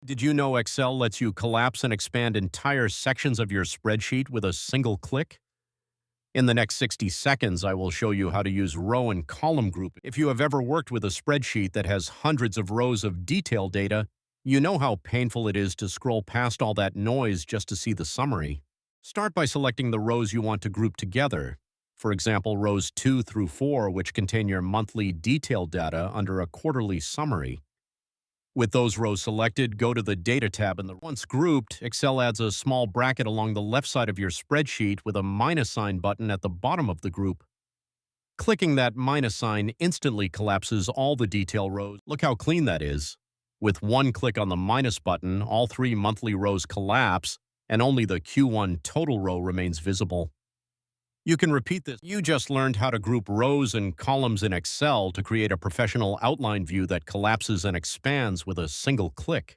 Did you know Excel lets you collapse and expand entire sections of your spreadsheet with a single click? In the next 60 seconds, I will show you how to use row and column grouping. If you have ever worked with a spreadsheet that has hundreds of rows of detailed data, you know how painful it is to scroll past all that noise just to see the summary. Start by selecting the rows you want to group together. For example, rows 2 through 4, which contain your monthly detailed data under a quarterly summary. With those rows selected, go to the Data tab, and once grouped, Excel adds a small bracket along the left side of your spreadsheet with a minus sign button at the bottom of the group. Clicking that minus sign instantly collapses all the detail rows. Look how clean that is. With one click on the minus button, all 3 monthly rows collapse, and only the Q1 total row remains visible. You can repeat this. You just learned how to group rows and columns in Excel to create a professional outline view that collapses and expands with a single click.